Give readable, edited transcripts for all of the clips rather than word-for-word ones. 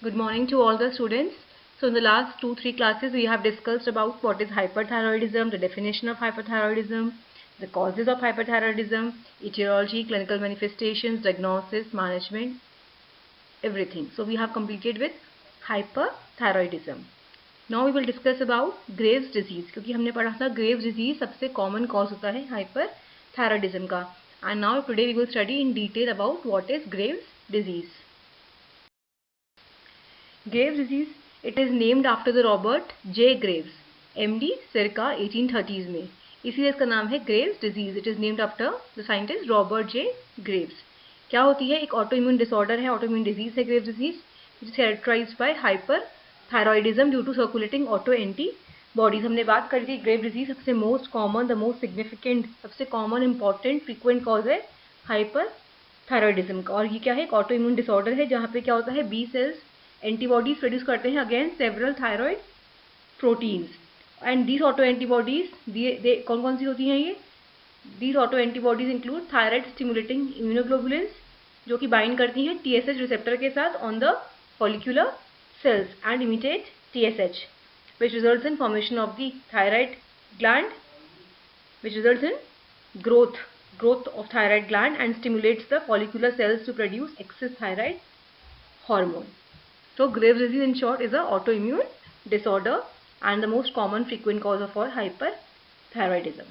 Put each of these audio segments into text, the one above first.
Good morning to all the students. So in the last 2-3 classes we have discussed about what is hyperthyroidism, the definition of hyperthyroidism, the causes of hyperthyroidism, etiology, clinical manifestations, diagnosis, management, everything. So we have completed with hyperthyroidism. Now we will discuss about Graves disease, क्योंकि हमने पढ़ा था Graves disease सबसे common cause होता है hyperthyroidism का. And now today we will study in detail about what is Graves disease. Graves disease, it is named after the Robert J. Graves, MD, circa 1830s में. इसीलिए इसका नाम है Graves disease. It is named after the scientist Robert J. Graves. क्या होती है? एक autoimmune disorder है, autoimmune disease है Graves disease, which is characterized by hyperthyroidism due to circulating autoantibodies. हमने बात करी थी Graves disease सबसे most common, the most significant, सबसे common, important, frequent cause है hyperthyroidism का. और ये क्या है? एक autoimmune disorder है जहाँ पे क्या होता है? B cells एंटीबॉडीज प्रोड्यूस करते हैं against several thyroid proteins. And these auto antibodies कौन कौन सी होती हैं ये? These auto antibodies include thyroid stimulating immunoglobulins जो कि बाइंड करती हैं TSH रिसेप्टर के साथ on the follicular cells and imitate TSH which results in formation of the thyroid gland, which results in growth of thyroid gland and stimulates the follicular cells to produce excess thyroid hormone. So Graves disease in short is an autoimmune disorder and the most common frequent cause of all hyperthyroidism.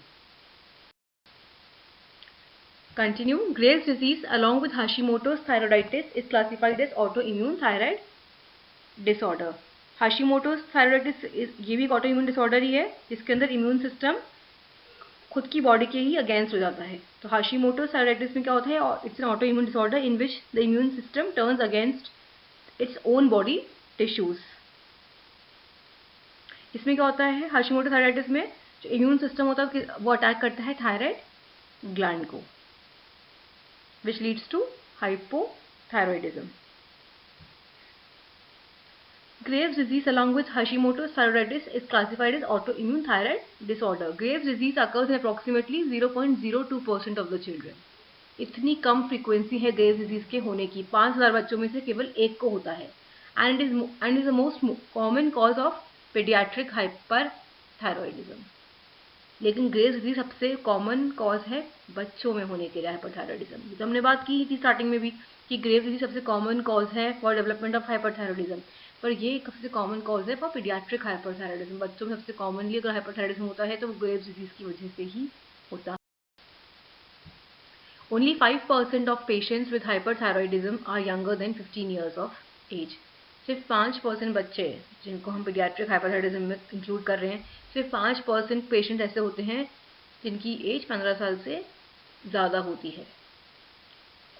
Continue. Graves disease along with Hashimoto's thyroiditis is classified as autoimmune thyroid disorder. Hashimoto's thyroiditis ये भी एक autoimmune disorder ही है जिसके अंदर immune system खुद की body के ही against हो जाता है. तो Hashimoto's thyroiditis में क्या होता है? It's an autoimmune disorder in which the immune system turns against its own body tissues. इसमें क्या होता है? हाशिमोटो थायराइटिस में जो इम्यून सिस्टम होता है वो अटैक करता है थायराइड ग्लैंड को, which leads to hypothyroidism. Graves disease along with Hashimoto's thyroiditis is classified as autoimmune thyroid disorder. Graves disease occurs in approximately 0.02% of the children. इतनी कम फ्रीक्वेंसी है ग्रेव्स डिजीज के होने की. 5000 बच्चों में से केवल एक को होता है. And is the most common cause of paediatric hyperthyroidism. लेकिन ग्रेव्स डिजीज सबसे कॉमन कॉज है बच्चों में होने के लिए हाइपरथायरॉयडिज्म. तो हमने बात की थी स्टार्टिंग में भी कि ग्रेव्स डिजीज सबसे कॉमन कॉज है फॉर डेवलपमेंट ऑफ हाइपरथायरॉयडिज्म, पर ये सबसे कॉमन कॉज है फॉर पीडियाट्रिक हाइपरथायरॉयडिज्म. बच्चों में सबसे कॉमनली अगर हाइपरथायरॉयडिज्म होता है तो वो ग्रेव्स डिजीज की वजह से ही होता है. Only 5% of patients with hyperthyroidism are younger than 15 years of age. सिर्फ 5% बच्चे जिनको हम पीडियाट्रिक हाइपरथायरॉयडिज्म में इंक्लूड कर रहे हैं, सिर्फ 5% पेशेंट ऐसे होते हैं जिनकी एज 15 साल से ज़्यादा होती है.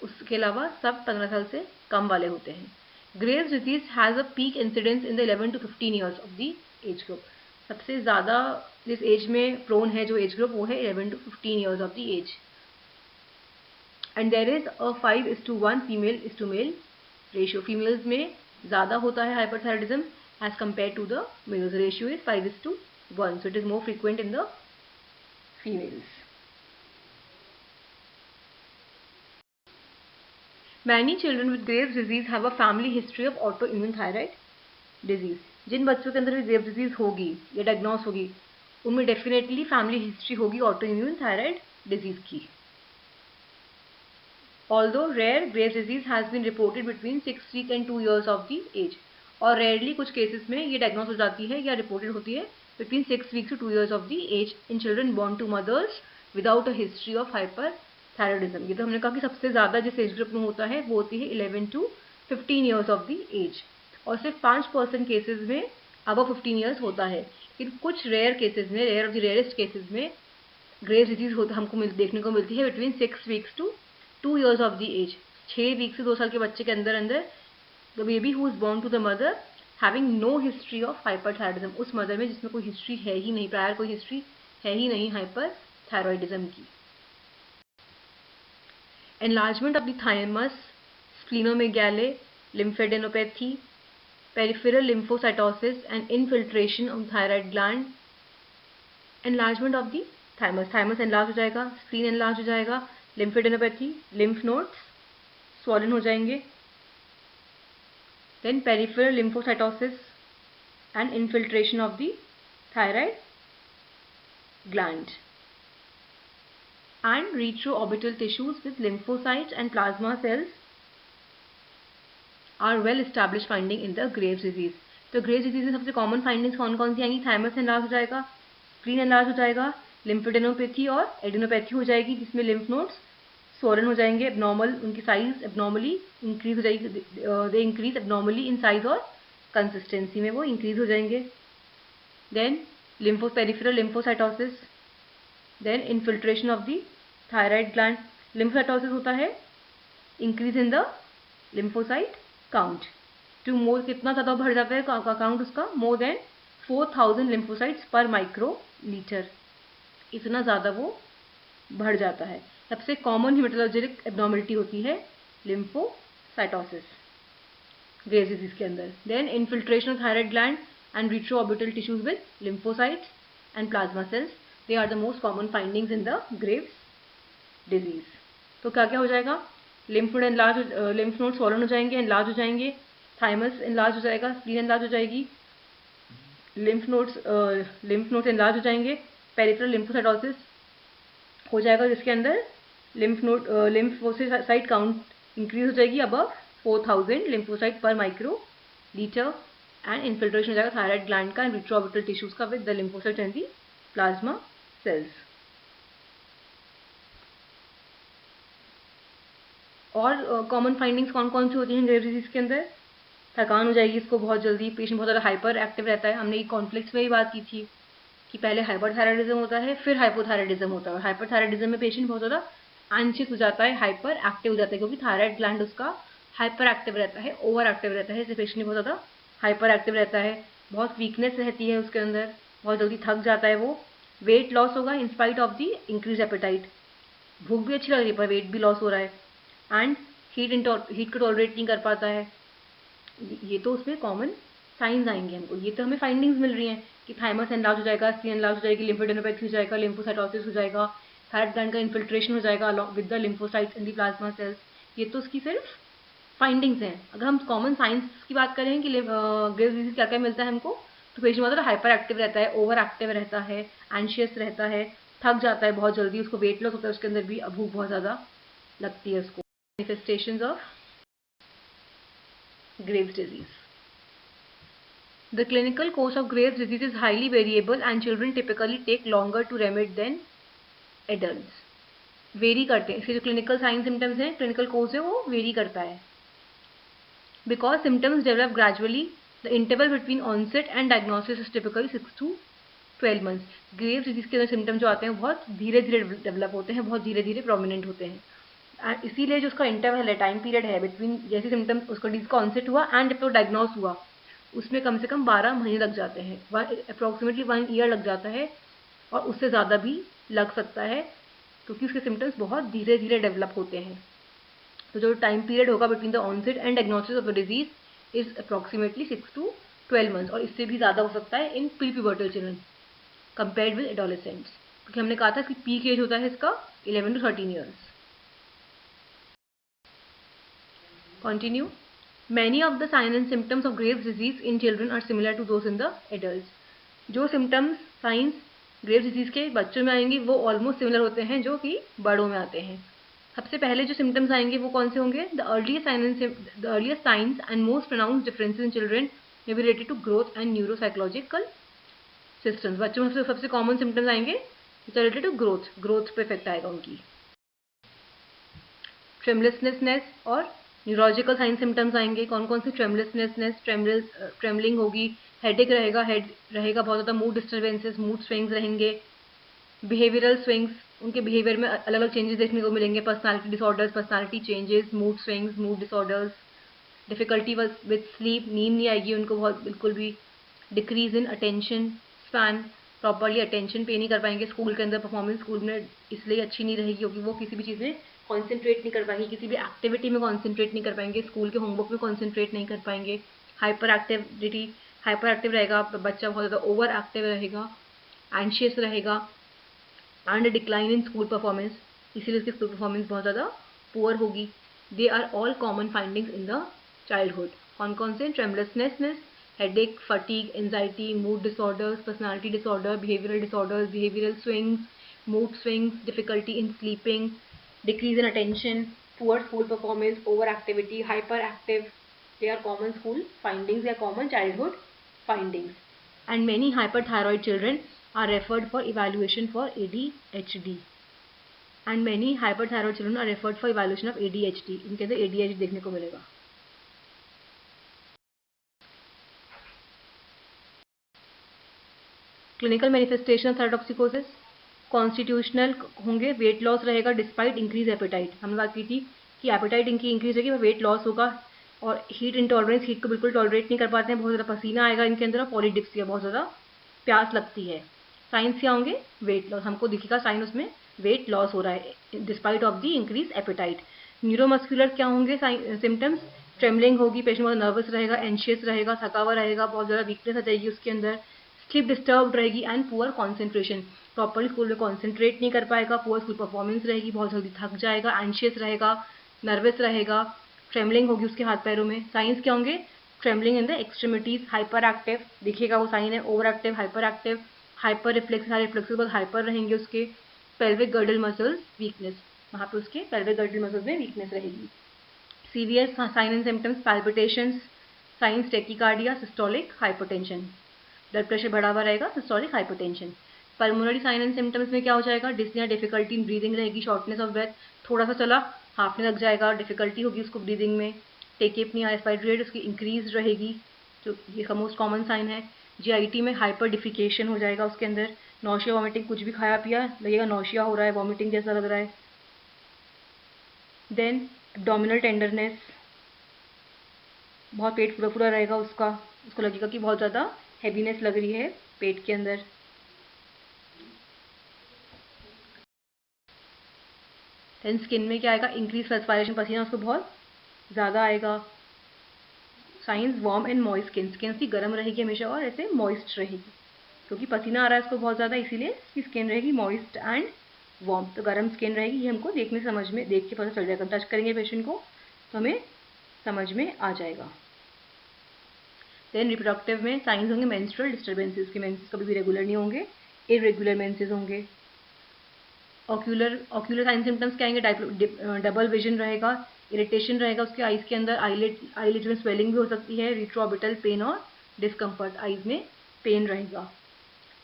उसके अलावा सब 15 साल से कम वाले होते हैं. Graves disease has a peak incidence in the 11 to 15 years of the age group. सबसे ज़्यादा जिस एज में प्रोन है जो एज ग्रुप वो है 11 to 15 years of the age. And there is a 5:1 female is to male ratio. Females में ज़्यादा होता है hyperthyroidism as compare to the males. Ratio is 5:1, so it is more frequent in the females. Many children with Graves disease have a family history of autoimmune thyroid disease. जिन बच्चों के अंदर भी Graves disease होगी या diagnose होगी उनमें definitely family history होगी ऑटोइम्यून थायराइड डिजीज की. Although rare, Graves disease has been reported between 6 weeks and 2 years of the age. और rarely कुछ केसेस में ये डायग्नोस हो जाती है या रिपोर्टेड होती है between 6 weeks to 2 years of the age in children born to mothers without a history of hyperthyroidism. ये तो हमने कहा कि सबसे ज़्यादा जिस एज ग्रुप में होता है वो होती है 11 to 15 years of the age. और सिर्फ 5% केसेज में above 15 years होता है. लेकिन कुछ रेयर केसेज में, rare of the rarest cases में ग्रेव्स डिजीज होता हमको देखने को मिलती है between 6 weeks to 2 years of the age. 6 week से 2 साल के बच्चे के अंदर the baby who is born to the mother having no history of hyperthyroidism. उस मदर में जिसमें कोई हिस्ट्री है ही नहीं, प्रायर कोई हिस्ट्री है ही नहीं हाइपरथायरॉयडिज्म की. Enlargement of the thymus, splenomegaly, lymphadenopathy, peripheral lymphocytosis and infiltration of thyroid gland. Enlargement of the thymus enlarge हो जाएगा, स्प्लीन एनलार्ज हो जाएगा, लिम्फेडेनोपैथी, लिम्फ नोड्स स्वॉलन हो जाएंगे, Then peripheral lymphocytosis and infiltration of the thyroid gland. And retroorbital tissues with lymphocytes and plasma cells are well established finding in the Graves disease. तो Graves disease में सबसे common findings कौन कौन सी आएंगी? Thymus enlarge हो जाएगा, spleen enlarge हो जाएगा, लिम्फेडेनोपैथी और एडिनोपैथी हो जाएगी, जिसमें लिम्फ नोड्स स्वोलन हो जाएंगे, एबनॉर्मल, उनकी साइज एबनॉर्मली इंक्रीज हो जाएगी, they increase abnormally in size और कंसिस्टेंसी में वो इंक्रीज हो जाएंगे. Then peripheral lymphocytosis, then infiltration of the thyroid gland. Lymphocytosis होता है increase in the lymphocyte count. Too more, कितना ज़्यादा बढ़ जाता है काउंट उसका? More than 4000 lymphocytes per microlitre. इतना ज़्यादा वो बढ़ जाता है. सबसे कॉमन हेमेटोलॉजिक एब्नॉर्मलिटी होती है लिम्फोसाइटोसिस ग्रेव्स डिजीज के अंदर. Then infiltration of thyroid gland and retroorbital tissues with lymphocytes and plasma cells, they are the most common findings in the Graves disease. तो क्या क्या हो जाएगा? लिम्फ नोड स्वॉलन हो जाएंगे, एनलार्ज हो जाएंगे, थाइमस एनलार्ज हो जाएगा, स्प्लीन एनलार्ज हो जाएगी, लिम्फ नोड्स एनलार्ज हो जाएंगे, पेरिफेरल लिम्फोसाइटोसिस हो जाएगा, जिसके अंदर लिम्फोसाइट काउंट इंक्रीज हो जाएगी अबव 4000 लिम्फोसाइट पर माइक्रोलीटर, एंड इन्फिल्ट्रेशन हो जाएगा थायराइड ग्लैंड का एंड रिट्रोऑर्बिटल टिश्यूज का with the lymphocyte and the plasma cells. और कॉमन फाइंडिंग्स कौन कौन सी होती हैं ग्रेव्स डिजीज के अंदर? थकान हो जाएगी इसको बहुत जल्दी, पेशेंट बहुत ज़्यादा हाइपर एक्टिव रहता है. हमने ये कॉन्फ्लिक्ट्स में ही बात की थी कि पहले हाइपरथायराइडिज्म होता है, फिर हाइपोथायराइडिज्म होता है. हाइपरथायराइडिज्म में पेशेंट बहुत ज़्यादा एंशियस हो जाता है, हाइपर एक्टिव हो जाता है, क्योंकि थायराइड ग्लैंड उसका हाइपर एक्टिव रहता है, ओवर एक्टिव रहता है, इससे पेशेंट बहुत ज़्यादा हाइपर एक्टिव रहता है, बहुत वीकनेस रहती है उसके अंदर, बहुत जल्दी थक जाता है वो. वेट लॉस होगा in spite of the increase appetite. भूख भी अच्छी लग रही है पर वेट भी लॉस हो रहा है. एंड हीट को टॉलरेट नहीं कर पाता है. ये तो उसमें कॉमन साइंस आएंगे हमको. ये तो हमें फाइंडिंग्स मिल रही हैं कि थाइमस एनलार्ज हो जाएगा, स्प्लीन एनलार्ज हो जाएगी, लिम्फेडेनोपैथी हो जाएगा, लिम्फोसाइटोसिस हो जाएगा, थायराइड ग्लैंड का इन्फिल्ट्रेशन हो जाएगा with the lymphocytes in the plasma cells. ये तो उसकी सिर्फ फाइंडिंग्स हैं. अगर हम कॉमन साइंस की बात करें कि ग्रेव्स डिजीज क्या क्या मिलता है हमको, तो पेशेंट बहुत ज़्यादा हाइपर एक्टिव रहता है, ओवर एक्टिव रहता है, एंशियस रहता है, थक जाता है बहुत जल्दी, उसको वेट लॉस होता है, उसके अंदर भी भूख बहुत ज़्यादा लगती है उसको. Manifestations of Graves disease. The clinical course of Graves disease is highly variable and children typically take longer to remit than adults. Vary करते हैं, इसके जो क्लिनिकल साइन सिम्टम्स हैं, क्लिनिकल कोर्स है वो वेरी करता है. Because symptoms develop gradually, the interval between onset and diagnosis is typically 6 to 12 months. Graves disease के सिम्टम्स जो आते हैं बहुत धीरे धीरे डेवलप होते हैं, बहुत धीरे धीरे प्रोमिनेंट होते हैं. इसीलिए जो उसका इंटरवल है, टाइम पीरियड है बिटवीन जैसे सिम्टम्स उसका डिजीज का ऑनसेट हुआ एंड जब तो डायग्नोस हुआ, उसमें कम से कम 12 महीने लग जाते हैं. अप्रॉक्सीमेटली 1 year लग जाता है, और उससे ज़्यादा भी लग सकता है, क्योंकि उसके सिम्टम्स बहुत धीरे धीरे डेवलप होते हैं. तो जो टाइम पीरियड होगा between the onset and diagnosis of the disease is approximately 6 to 12 months, और इससे भी ज़्यादा हो सकता है in prepubertal children compared with adolescents, क्योंकि हमने कहा था कि पीक एज होता है इसका 11 to 13 years. Continue. Many of the signs and symptoms of Graves disease in children are similar to those in the adults. जो symptoms, signs Graves disease के बच्चों में आएंगे वो ऑलमोस्ट सिमिलर होते हैं जो कि बड़ों में आते हैं. सबसे पहले जो सिम्टम्स आएंगे वो कौन से होंगे? The earliest signs and most pronounced differences in children may be related to growth and neuropsychological systems. बच्चों में सबसे कॉमन सिम्टम्स आएंगे रिलेटेड टू ग्रोथ पे इफेक्ट आएगा उनकी. ट्रेमलेसनेस और न्यूरोलॉजिकल साइन सिम्टम्स आएंगे. कौन कौन सी? ट्रेमलिंग होगी, हेड रहेगा बहुत ज़्यादा, मूड डिस्टर्बेंसेस, मूड स्विंग्स रहेंगे, बिहेवियरल स्विंग्स, उनके बिहेवियर में अलग अलग चेंजेस देखने को मिलेंगे, personality disorders, personality changes, mood swings, mood disorders, difficulty with sleep, नींद नहीं आएगी उनको बहुत बिल्कुल भी, decrease in attention span, properly attention पे नहीं कर पाएंगे. स्कूल के अंदर परफॉर्मेंस स्कूल में इसलिए अच्छी नहीं रहेगी क्योंकि वो किसी भी चीज़ में कॉन्सेंट्रेट नहीं कर पाएंगे, किसी भी एक्टिविटी में कॉन्सेंट्रेट नहीं कर पाएंगे, स्कूल के होमवर्क में कॉन्सेंट्रेट नहीं कर पाएंगे. हाइपर एक्टिव रहेगा बच्चा, बहुत ज़्यादा ओवर एक्टिव रहेगा, एंशियस रहेगा, and decline in school performance, इसीलिए उसकी स्कूल परफॉर्मेंस बहुत ज़्यादा पुअर होगी. They are all common findings in the childhood. कौन से? Tremulousness, headache, fatigue, anxiety, mood disorders, personality disorder, behavioural disorders, behavioural swings, mood swings, difficulty in sleeping, decrease in attention, poor school performance, over activity, hyper active. They are common school findings, they are common childhood findings. And many hyperthyroid children are referred for evaluation for ADHD. And many hyperthyroid children are referred for evaluation of ADHD. इनके अंदर ADHD देखने को मिलेगा. Clinical manifestation of thyrotoxicosis, constitutional होंगे, weight loss रहेगा despite increase apatite. हमने बात की थी कि एपेटाइट इनकी इंक्रीज रहेगी, वेट लॉस होगा, और हीट इंटॉलरेंस, हीट को बिल्कुल टॉलरेट नहीं कर पाते हैं, बहुत ज़्यादा पसीना आएगा इनके अंदर, पॉलीडिप्सिया, बहुत ज़्यादा प्यास लगती है. साइंस क्या होंगे? Weight loss. हमको दिखेगा साइन उसमें वेट लॉस हो रहा है despite of the increase appetite. Neuromuscular क्या होंगे सिम्टम्स? ट्रेमलिंग होगी, पेशेंट बहुत नर्वस रहेगा, एंशियस रहेगा, थका हुआ रहेगा, बहुत ज़्यादा वीकनेस आ जाएगी उसके अंदर, स्लीप डिस्टर्ब रहेगी and poor concentration, properly school में कॉन्सेंट्रेट नहीं कर पाएगा, पुअर स्कूल परफॉर्मेंस रहेगी, बहुत जल्दी थक जाएगा, एंशियस रहेगा, नर्वस रहेगा, ट्रेमलिंग होगी उसके हाथ पैरों में. साइंस क्या होंगे? Trembling in the extremities, hyperactive दिखेगा वो साइन है, overactive, hyperactive, hyper reflex, सारे रिफ्लेक्सेस बहुत हाइपर रहेंगे उसके. पेल्विक गर्डल मसल्स वीकनेस, वहाँ पे उसके पेल्विक गर्डल मसल्स में वीकनेस रहेगी. Severe sign and symptoms, palpitations, signs tachycardia, systolic hypertension, blood pressure बढ़ा हुआ रहेगा, systolic hypertension. Pulmonary sign and symptoms में क्या हो जाएगा? डिस्निया, डिफिकल्टी इन ब्रीदिंग रहेगी, शॉर्टनेस ऑफ ब्रेथ, थोड़ा सा चला हाफने लग जाएगा, डिफिकल्टी होगी उसको ब्रीदिंग में. टेकेपनिया, रेस्पिरेटरी रेट उसकी इंक्रीज रहेगी, जो ये मोस्ट कॉमन साइन है. जीआईटी में हाइपर डिफिकेशन हो जाएगा उसके अंदर, नौशिया, वॉमिटिंग, कुछ भी खाया पिया लगेगा नौशिया हो रहा है, वॉमिटिंग जैसा लग रहा है. देन एब्डोमिनल टेंडरनेस, बहुत पेट पूरा पूरा रहेगा उसका, उसको लगेगा कि बहुत ज़्यादा हैवीनेस लग रही है पेट के अंदर. देन स्किन में क्या आएगा? इंक्रीज पर्सपायरेशन, पसीना उसको बहुत ज़्यादा आएगा. Science warm and moist skin, skin उसकी गर्म रहेगी हमेशा और ऐसे मॉइस्ट रहेगी, क्योंकि पसीना आ रहा है उसको बहुत ज़्यादा, इसीलिए उसकी स्किन रहेगी मॉइस्ट एंड वार्म. तो गर्म स्किन रहेगी, ये हमको देखने समझ में, देख के पता चल जाएगा. टच करेंगे पेशेंट को तो हमें समझ में आ जाएगा. देन रिप्रोडक्टिव में साइंस होंगे मेंस्ट्रुअल डिस्टर्बेंसेस, के मेंसेस कभी भी रेगुलर नहीं होंगे, इरेगुलर मेंसेस होंगे. ऑक्यूलर साइन सिम्टम्स क्या आएंगे? डबल विजन रहेगा, इरिटेशन रहेगा उसके आइज़ के अंदर, आईलिड में स्वेलिंग भी हो सकती है, रिट्रोऑर्बिटल पेन और डिस्कम्फर्ट, आइज़ में पेन रहेगा.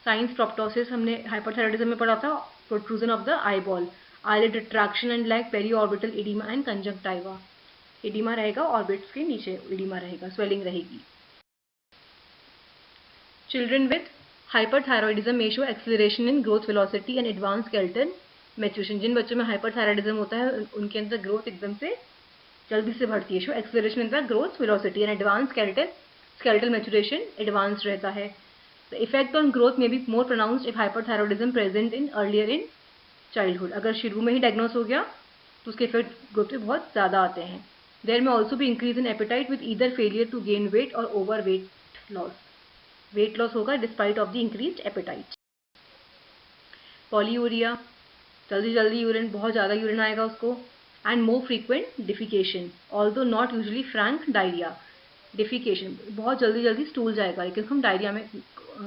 साइंस प्रोप्टोसिस हमने हाइपरथायरॉइडिज्म में पढ़ा था, protrusion of the eye ball, eyelid retraction and lag, periorbital oedema and conjunctiva. Oedema रहेगा, ऑर्बिट्स के नीचे इडीमा रहेगा, स्वेलिंग रहेगी. Children with hyperthyroidism may show acceleration in growth velocity and advanced skeletal maturation. जिन बच्चों में hyperthyroidism होता है उनके अंदर ग्रोथ एकदम से जल्दी से बढ़ती है. Show acceleration in the growth velocity and advance skeletal maturation advance रहता है. द इफेक्ट ऑन ग्रोथ में be more pronounced if hyperthyroidism present in earlier in childhood. अगर शुरू में ही डायग्नोस हो गया तो उसके इफेक्ट ग्रोथ पे बहुत ज़्यादा आते हैं. देयर में ऑल्सो भी increase in appetite with either failure to gain weight और over weight loss. Weight loss होगा despite of the increased appetite. Polyuria, जल्दी जल्दी यूरिन, बहुत ज़्यादा यूरिन आएगा उसको. And more frequent defecation, although not usually frank diarrhoea. Defecation, बहुत जल्दी जल्दी स्टूल जाएगा, लेकिन हम डायरिया में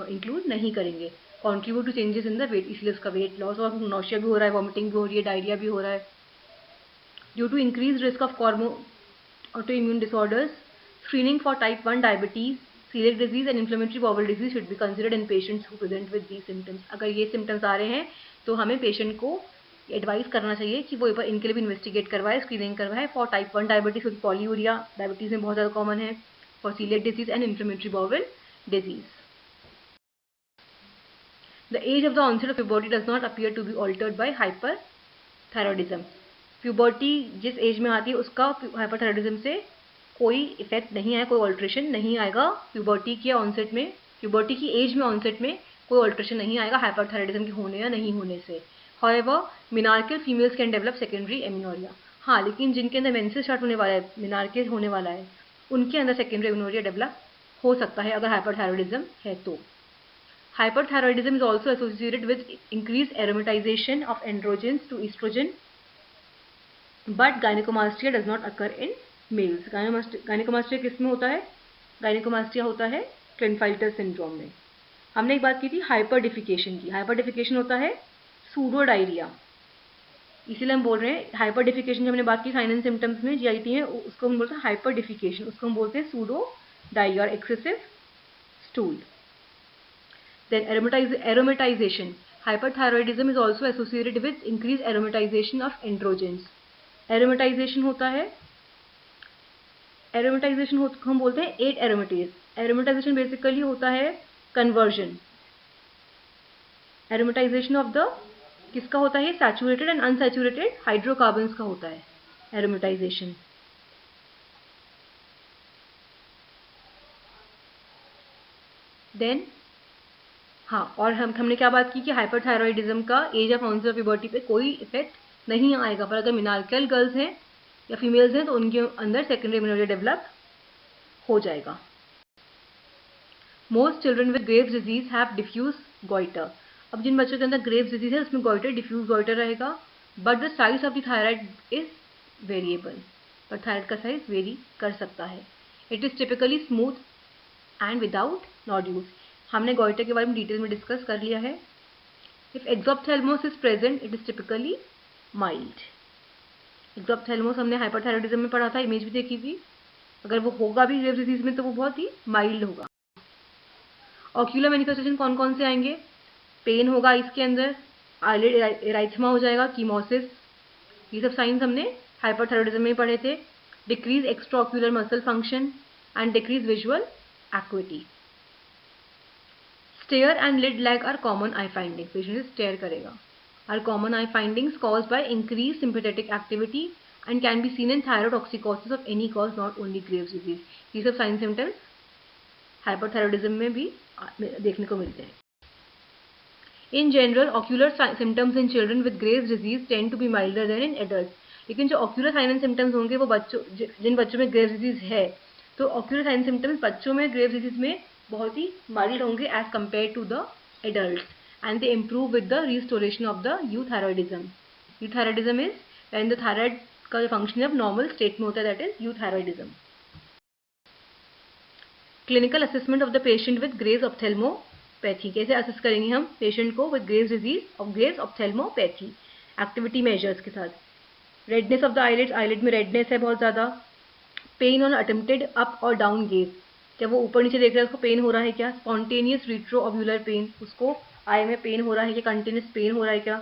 इंक्लूड नहीं करेंगे. Contribute to changes in the weight, इसलिए उसका वेट लॉस, और नौशिया भी हो रहा है, वॉमिटिंग भी हो रही है, डायरिया भी हो रहा है. Due to increase risk of auto immune disorders, screening for type 1 diabetes, celiac disease and inflammatory bowel disease should be considered in patients who present with these symptoms. अगर ये symptoms आ रहे हैं तो हमें पेशेंट को एडवाइस करना चाहिए कि वो एक बार इनके लिए भी इन्वेस्टिगेट करवाए, स्क्रीनिंग करवाए. फॉर टाइप 1 डायबिटीज, क्योंकि पॉलीयूरिया डायबिटीज में बहुत ज़्यादा कॉमन है. For celiac disease and inflammatory bowel disease. The age of the onset of puberty does not appear to be altered by hyperthyroidism. Puberty जिस as में आती है उसका हाइपरथायरॉइडिज्म से कोई इफेक्ट नहीं है, कोई ऑल्ट्रेशन नहीं आएगा. प्यूबर्टी के ऑनसेट में, प्यूबर्टी की एज में ऑनसेट में कोई ऑल्ट्रेशन नहीं आएगा हाइपरथायरॉइडिज्म के होने या नहीं होने से. However menarchal females can develop secondary amenorrhoea. हाँ, लेकिन जिनके अंदर मेंसेस स्टार्ट होने वाला है, मिनार्किल होने वाला है, उनके अंदर सेकेंडरी एमिनोरिया डेवलप हो सकता है अगर हाइपरथायरॉइडिज्म है तो. Hyperthyroidism is also associated with increase aromatization of androgens to oestrogen, but gynaecomastia does not occur in males. Gynaecomastia किस में होता है? गायनेकोमास्टिया होता है क्लिनफाइल्टर सिंड्रोम में। हमने एक बात की थी हाइपरडिफिकेशन की। हाइपरडिफिकेशन होता है सूडो डायरिया, इसीलिए हम बोल रहे हैं हाइपरडिफिकेशन। जब हमने बात की साइन एंड सिम्टम्स में जीआईटी है, उसको हम बोलते हैं हाइपरडिफिकेशन, उसको हम बोलते हैं सूडो डायरिया और excessive stool. Then aromatization. Hyperthyroidism is also associated with increased aromatization of androgens. Aromatization होता है, हम बोलते हैं 8 aromatase. Aromatization बेसिकली होता है कन्वर्जन। एरोमेटाइजेशन ऑफ द किसका होता है? सैचुरेटेड एंड अनसैचुरेटेड हाइड्रोकार्बन्स का होता है एरोमेटाइजेशन। देन हाँ, और हमने क्या बात की कि हाइपरथायरॉयडिज्म का age of onset of puberty पे कोई इफेक्ट नहीं आएगा, पर अगर मिनार्कल गर्ल्स हैं या फीमेल्स हैं तो उनके अंदर सेकेंडरी इम्यूनिटी डेवलप हो जाएगा। Most children with Graves disease have diffuse goitre. अब जिन बच्चों के अंदर ग्रेव्स डिजीज है उसमें गॉइटर, डिफ्यूज गॉइटर रहेगा, but the size of the thyroid is variable. पर थायराइड का साइज वेरी कर सकता है। It is typically smooth and without nodules. हमने गॉइटर के बारे में डिटेल में डिस्कस कर लिया है। If exophthalmos is present it is typically mild. Exophthalmos हमने हाइपरथायरॉयडिज्म में पढ़ा था, इमेज भी देखी थी। अगर वो होगा भी ग्रेव्स डिजीज में तो वो बहुत ही माइल्ड होगा। ऑक्यूलर मैनिफेस्टेशन कौन कौन से आएंगे? पेन होगा इसके अंदर, आईलिड एराइथमा हो जाएगा, कीमोसिस, ये सब साइंस हमने हाइपरथायरॉयडिज्म में पढ़े थे। Decrease extra ocular muscle function and decrease visual acuity. Stare and lid lag are common eye finding. Patient stare करेगा। Are common eye findings caused by increase sympathetic activity and can be seen in thyrotoxicosis of any cause, not only Graves disease. ये सब sign symptoms hyperthyroidism में भी देखने को मिलते हैं। In general ocular symptoms in children with Graves disease tend to be milder than in adult. लेकिन जो ऑक्यूलर साइन एंड सिम्टम्स होंगे वो जिन बच्चों में ग्रेव्स डिजीज है, तो ऑक्यूलर साइन सिम्टम्स बच्चों में ग्रेव्स डिजीज में बहुत ही माइल्ड होंगे as compare to the adult, and they improve with the restoration of the euthyroidism. Euthyroidism is when the thyroid का जो फंक्शन अब नॉर्मल स्टेट में होता है, that is euthyroidism. Clinical assessment of the patient with Graves ophthalmopathy. कैसे assess करेंगे हम patient को with Graves disease of Graves ophthalmopathy? Activity measures के साथ। Redness of the eyelids, eyelid में रेडनेस है बहुत ज़्यादा। पेन ऑन अटेम्प्टेड अप और डाउन गेज, जब वो ऊपर नीचे देख रहा है उसको पेन हो रहा है क्या? स्पॉन्टेनियस रिट्रोओव्यूलर पेन, उसको आई में पेन हो रहा है क्या? कंटिन्यूस पेन हो रहा है क्या?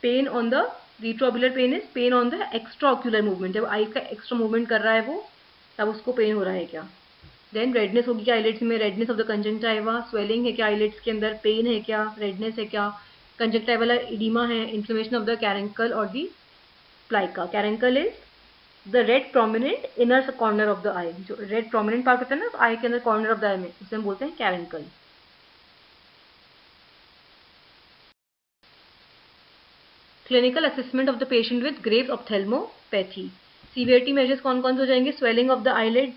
Pain on the retroocular pain is pain on the extra ocular movement, जब आई का एक्स्ट्रा मूवमेंट कर रहा है वो, तब उसको पेन हो रहा है क्या? देन रेडनेस होगी क्या आईलिड्स में? Redness of the conjunctiva, swelling है क्या आईलिड्स के अंदर? पेन है क्या? रेडनेस है क्या? कंजंक्टिवल एडिमा है, इन्फ्लेमेशन ऑफ द कैरेंकल और the plica. Caruncle is the red prominent inner corner of the eye, जो रेड प्रोमिनेंट पार्ट होता है ना आई के अंदर कॉर्नर ऑफ द आई में, उसे हम बोलते हैं caruncle. Clinical assessment of the patient with Graves ophthalmopathy. Severity measures कौन कौन से हो जाएंगे? Swelling of the eyelid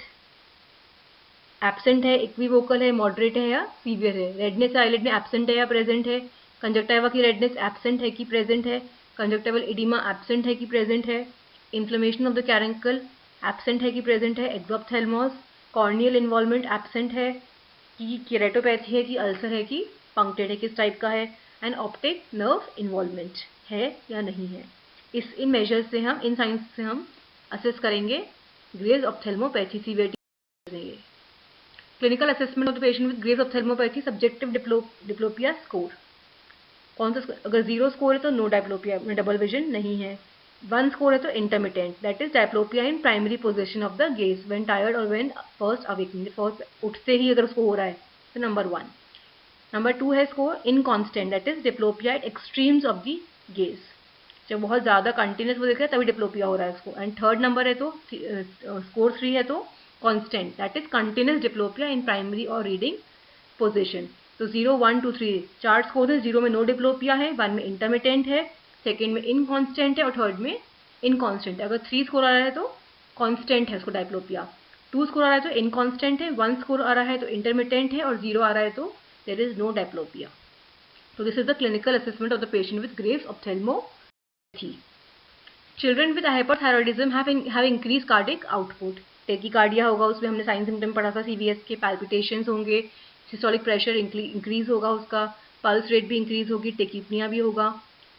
absent है, इक्विवोकल है, मॉडरेट है या सीवियर है। रेडनेस आईलिड में एब्सेंट है या प्रेजेंट है। कंजक्टिवा की रेडनेस एब्सेंट है कि प्रेजेंट है। कंजक्टिवल एडिमा एब्सेंट है कि प्रेजेंट है। इन्फ्लेमेशन ऑफ द कैरेंकल एब्सेंट है कि प्रेजेंट है। एक्सोप्थेल्मोस, कॉर्नियल इन्वॉल्वमेंट एब्सेंट है कि केरेटोपैथी है कि अल्सर है कि पंक्टेड है, किस टाइप का है। एंड ऑप्टिक नर्व इन्वॉल्वमेंट है या नहीं है। इन मेजर्स से हम, इन साइंस से हम असेस करेंगे ग्रेव्स ऑप्थेल्मोपैथी सीवियरिटी करेंगे। Clinical assessment of the patient with Graves ऑप्थेल्मोपैथी। Subjective diplopia score कौन सा? अगर 0 स्कोर है तो नो डायप्लोपिया में डबल विजन नहीं है। 1 स्कोर है तो intermittent, that is diplopia in primary position of the gaze when tired और व्हेन फर्स्ट अवेकनिंग, फर्स्ट उठते ही अगर उसको हो रहा है तो नंबर 1। नंबर 2 है score inconstant, that is diplopia at extremes of the gaze, जब बहुत ज़्यादा कंटिन्यूस वो देख रहा है तभी डिप्लोपिया हो रहा है उसको। एंड थर्ड नंबर है तो स्कोर 3 है तो constant, that is continuous diplopia in primary और रीडिंग पोजीशन। तो 0, 1, 2, 3 4 स्कोर है। 0 में नो डिप्लोपिया है, 1 में इंटरमिटेंट है, सेकेंड में इनकॉन्स्टेंट है और थर्ड में इनकॉन्स्टेंट है। अगर 3 स्कोर आ रहा है तो कॉन्स्टेंट है उसको डायप्लोपिया, 2 स्कोर आ रहा है तो इनकॉन्स्टेंट है, 1 स्कोर आ रहा है तो इंटरमिटेंट है और 0 आ रहा है तो देयर इज नो डायप्लोपिया। तो this is the clinical assessment of the patient with Graves ophthalmopathy. Children with hyperthyroidism have increase cardiac output. Tachycardia होगा, उसमें हमने साइन सिम्टम पढ़ा था सीवीएस के, पैल्पिटेशंस होंगे, सिस्टोलिक प्रेशर इंक्रीज होगा, उसका पल्स रेट भी इंक्रीज होगी, टेकीपनिया भी होगा,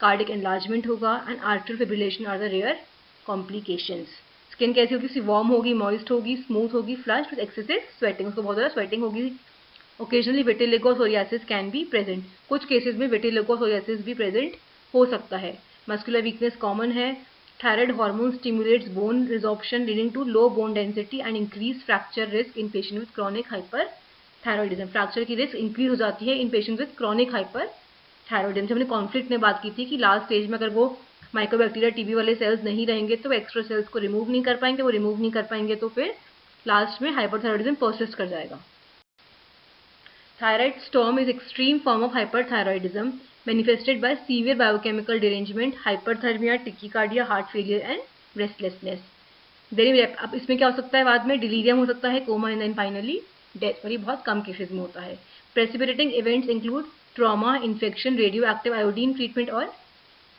कार्डिक एनलार्जमेंट होगा and arterial fibrillation are the rare complications. Skin कैसी होगी? वार्म होगी, मॉइस्ट होगी, स्मूथ होगी, फ्लश विद एक्सेसिव स्वेटिंग, उसको बहुत ज़्यादा स्वेटिंग होगी। Occasionally vitiligo psoriasis can be present, कुछ केसेस में विटिलिगो सोरियासिस भी प्रेजेंट हो सकता है। मस्कुलर वीकनेस कॉमन है। Thyroid hormone stimulates bone resorption leading to low bone density and increase fracture risk in patient with chronic hyper thyroidism. Fracture की risk increase हो जाती है in patient with chronic hyper thyroidism. हमने conflict में बात की थी कि लास्ट स्टेज में अगर वो माइक्रोबैक्टीरिया टीबी वाले सेल्स नहीं रहेंगे तो एक्स्ट्रा सेल्स को रिमूव नहीं कर पाएंगे, वो रिमूव नहीं कर पाएंगे तो फिर लास्ट में हाइपरथायरॉयडिज्म परसिस्ट कर जाएगा। Thyroid storm is extreme form of hyperthyroidism manifested by severe biochemical derangement, hyperthermia, tachycardia, heart failure and restlessness. अब इसमें क्या हो सकता है? बाद में डिलीरियम हो सकता है, कोमा एंड फाइनली डेथ, और ये बहुत कम केसेस में होता है। Precipitating events include trauma, infection, radio active iodine treatment और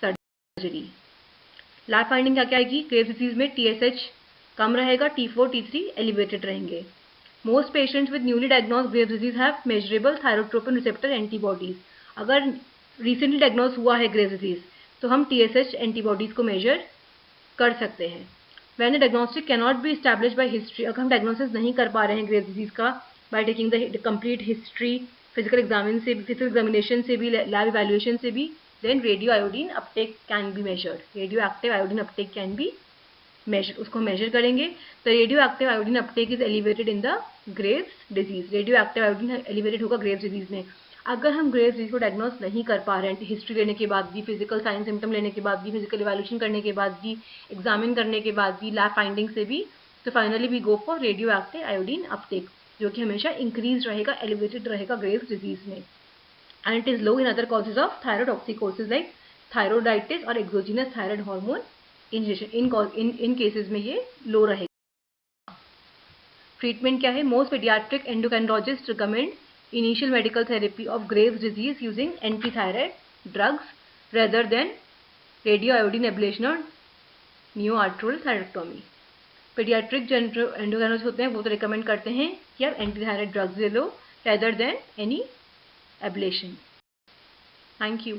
सर्जरी। लैब फाइंडिंग क्या क्या आएगी? ग्रेव्स डिजीज में TSH कम रहेगा, T4, T3 एलिवेटेड रहेंगे। Most patients with newly diagnose Graves disease have measurable thyrotropin receptor antibodies. अगर रिसेंटली डायग्नोज हुआ है ग्रेव्स डिजीज तो हम TSH एंटीबॉडीज को मेजर कर सकते हैं। When the diagnostic can not be established bye history, अगर हम डायग्नोसिस नहीं कर पा रहे हैं ग्रेव्स डिजीज का by taking the complete history, physical examination से भी, लैब इवैल्यूएशन से भी, then radioiodine uptake can be measured. Radioactive iodine uptake can be measured. उसको measure करेंगे। The radioactive iodine uptake is elevated in the Graves disease. Radioactive iodine elevated होगा Graves disease में। अगर हम Graves disease को diagnose नहीं कर पा रहे हैं हिस्ट्री लेने के बाद भी, फिजिकल साइन सिम्टम लेने के बाद भी, फिजिकल इवैल्यूएशन करने के बाद भी, एग्जामिन करने के बाद भी, लैब फाइंडिंग से भी, तो finally we go for radioactive iodine uptake, जो कि हमेशा इंक्रीज रहेगा, एलिवेटेड रहेगा ग्रेव्स डिजीज में। And it is low in other causes of thyrotoxicosis like thyroiditis or exogenous thyroid hormone ingestion. in cases में ये low रहेगा। ट्रीटमेंट क्या है? Most pediatric endocrinologists recommend initial medical therapy of Graves disease using antithyroid drugs rather than radioiodine ablation or neoarterial thyroidectomy. Paediatric जो endocrinologist होते हैं वो तो रिकमेंड करते हैं कि आप एंटीथायराइड ड्रग्स ले लो rather than any ablation. Thank you.